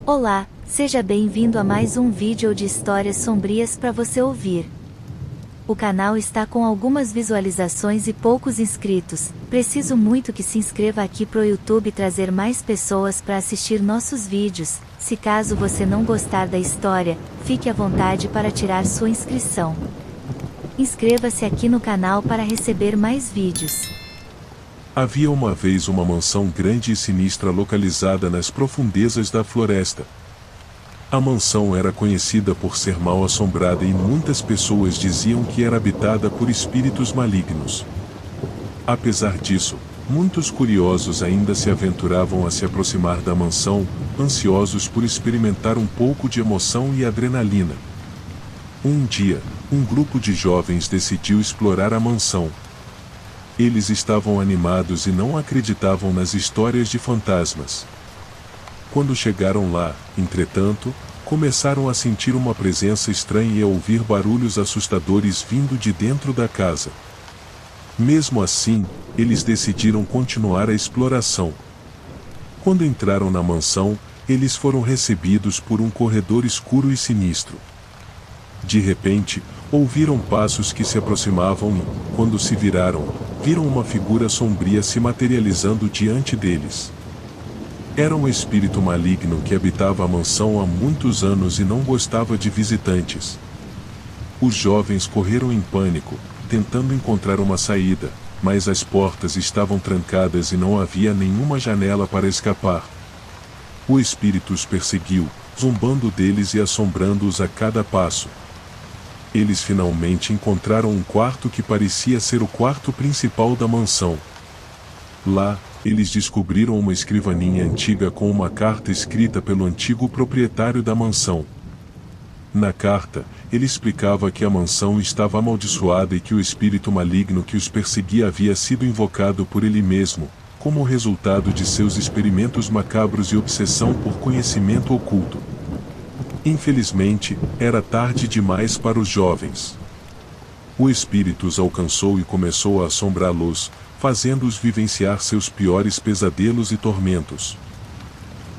Olá, seja bem-vindo a mais um vídeo de histórias sombrias para você ouvir. O canal está com algumas visualizações e poucos inscritos, preciso muito que se inscreva aqui pro YouTube trazer mais pessoas para assistir nossos vídeos. Se caso você não gostar da história, fique à vontade para tirar sua inscrição. Inscreva-se aqui no canal para receber mais vídeos. Havia uma vez uma mansão grande e sinistra localizada nas profundezas da floresta. A mansão era conhecida por ser mal assombrada e muitas pessoas diziam que era habitada por espíritos malignos. Apesar disso, muitos curiosos ainda se aventuravam a se aproximar da mansão, ansiosos por experimentar um pouco de emoção e adrenalina. Um dia, um grupo de jovens decidiu explorar a mansão. Eles estavam animados e não acreditavam nas histórias de fantasmas. Quando chegaram lá, entretanto, começaram a sentir uma presença estranha e a ouvir barulhos assustadores vindo de dentro da casa. Mesmo assim, eles decidiram continuar a exploração. Quando entraram na mansão, eles foram recebidos por um corredor escuro e sinistro. De repente, ouviram passos que se aproximavam e, quando se viraram, viram uma figura sombria se materializando diante deles. Era um espírito maligno que habitava a mansão há muitos anos e não gostava de visitantes. Os jovens correram em pânico, tentando encontrar uma saída, mas as portas estavam trancadas e não havia nenhuma janela para escapar. O espírito os perseguiu, zombando deles e assombrando-os a cada passo. Eles finalmente encontraram um quarto que parecia ser o quarto principal da mansão. Lá, eles descobriram uma escrivaninha antiga com uma carta escrita pelo antigo proprietário da mansão. Na carta, ele explicava que a mansão estava amaldiçoada e que o espírito maligno que os perseguia havia sido invocado por ele mesmo, como resultado de seus experimentos macabros e obsessão por conhecimento oculto. Infelizmente, era tarde demais para os jovens. O espírito os alcançou e começou a assombrá-los, fazendo-os vivenciar seus piores pesadelos e tormentos.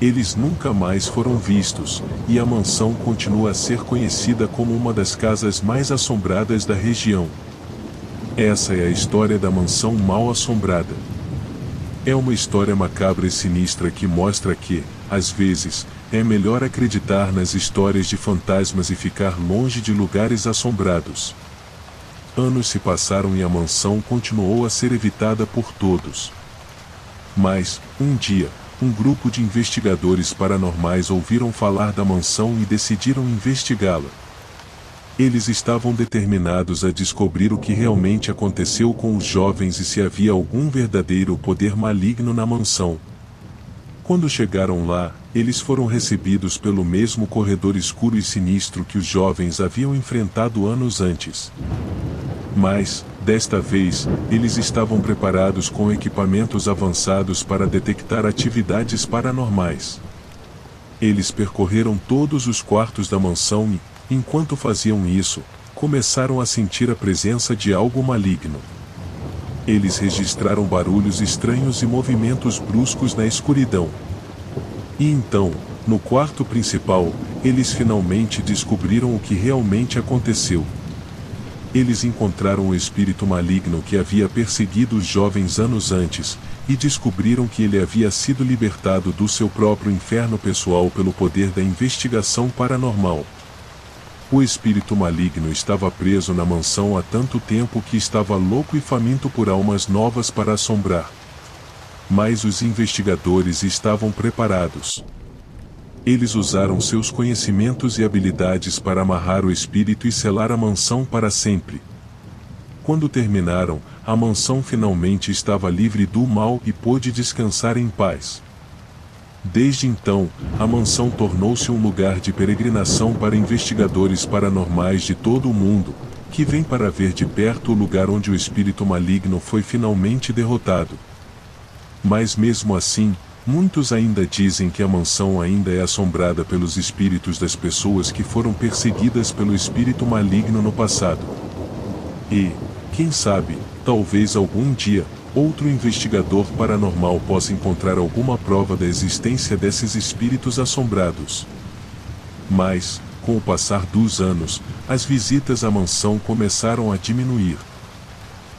Eles nunca mais foram vistos, e a mansão continua a ser conhecida como uma das casas mais assombradas da região. Essa é a história da mansão mal assombrada. É uma história macabra e sinistra que mostra que, às vezes, é melhor acreditar nas histórias de fantasmas e ficar longe de lugares assombrados. Anos se passaram e a mansão continuou a ser evitada por todos. Mas, um dia, um grupo de investigadores paranormais ouviram falar da mansão e decidiram investigá-la. Eles estavam determinados a descobrir o que realmente aconteceu com os jovens e se havia algum verdadeiro poder maligno na mansão. Quando chegaram lá, eles foram recebidos pelo mesmo corredor escuro e sinistro que os jovens haviam enfrentado anos antes. Mas, desta vez, eles estavam preparados com equipamentos avançados para detectar atividades paranormais. Eles percorreram todos os quartos da mansão e, enquanto faziam isso, começaram a sentir a presença de algo maligno. Eles registraram barulhos estranhos e movimentos bruscos na escuridão. E então, no quarto principal, eles finalmente descobriram o que realmente aconteceu. Eles encontraram o espírito maligno que havia perseguido os jovens anos antes, e descobriram que ele havia sido libertado do seu próprio inferno pessoal pelo poder da investigação paranormal. O espírito maligno estava preso na mansão há tanto tempo que estava louco e faminto por almas novas para assombrar. Mas os investigadores estavam preparados. Eles usaram seus conhecimentos e habilidades para amarrar o espírito e selar a mansão para sempre. Quando terminaram, a mansão finalmente estava livre do mal e pôde descansar em paz. Desde então, a mansão tornou-se um lugar de peregrinação para investigadores paranormais de todo o mundo, que vêm para ver de perto o lugar onde o espírito maligno foi finalmente derrotado. Mas mesmo assim, muitos ainda dizem que a mansão ainda é assombrada pelos espíritos das pessoas que foram perseguidas pelo espírito maligno no passado. E, quem sabe, talvez algum dia, outro investigador paranormal possa encontrar alguma prova da existência desses espíritos assombrados. Mas, com o passar dos anos, as visitas à mansão começaram a diminuir.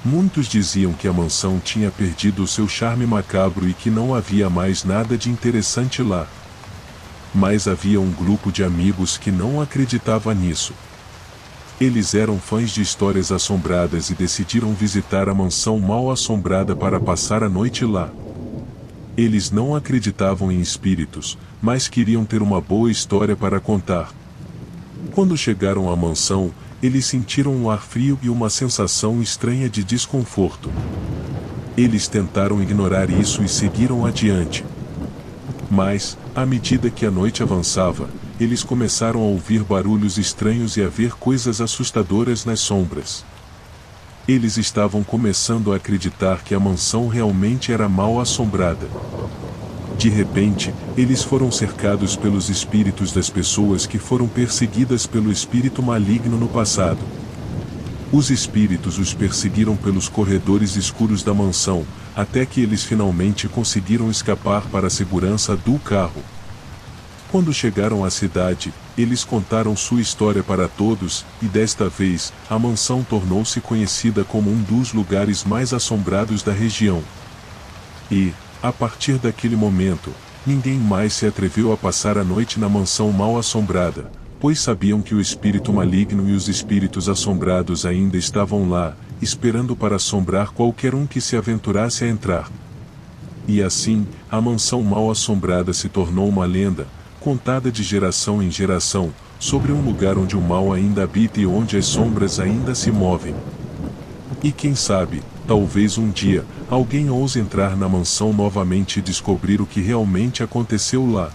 Muitos diziam que a mansão tinha perdido o seu charme macabro e que não havia mais nada de interessante lá. Mas havia um grupo de amigos que não acreditava nisso. Eles eram fãs de histórias assombradas e decidiram visitar a mansão mal assombrada para passar a noite lá. Eles não acreditavam em espíritos, mas queriam ter uma boa história para contar. Quando chegaram à mansão, eles sentiram um ar frio e uma sensação estranha de desconforto. Eles tentaram ignorar isso e seguiram adiante. Mas, à medida que a noite avançava, eles começaram a ouvir barulhos estranhos e a ver coisas assustadoras nas sombras. Eles estavam começando a acreditar que a mansão realmente era mal assombrada. De repente, eles foram cercados pelos espíritos das pessoas que foram perseguidas pelo espírito maligno no passado. Os espíritos os perseguiram pelos corredores escuros da mansão, até que eles finalmente conseguiram escapar para a segurança do carro. Quando chegaram à cidade, eles contaram sua história para todos, e desta vez, a mansão tornou-se conhecida como um dos lugares mais assombrados da região. E, a partir daquele momento, ninguém mais se atreveu a passar a noite na mansão mal assombrada, pois sabiam que o espírito maligno e os espíritos assombrados ainda estavam lá, esperando para assombrar qualquer um que se aventurasse a entrar. E assim, a mansão mal assombrada se tornou uma lenda, contada de geração em geração, sobre um lugar onde o mal ainda habita e onde as sombras ainda se movem. E quem sabe, talvez um dia, alguém ouse entrar na mansão novamente e descobrir o que realmente aconteceu lá.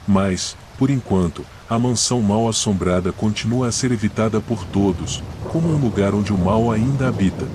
Mas, por enquanto, a mansão mal assombrada continua a ser evitada por todos, como um lugar onde o mal ainda habita.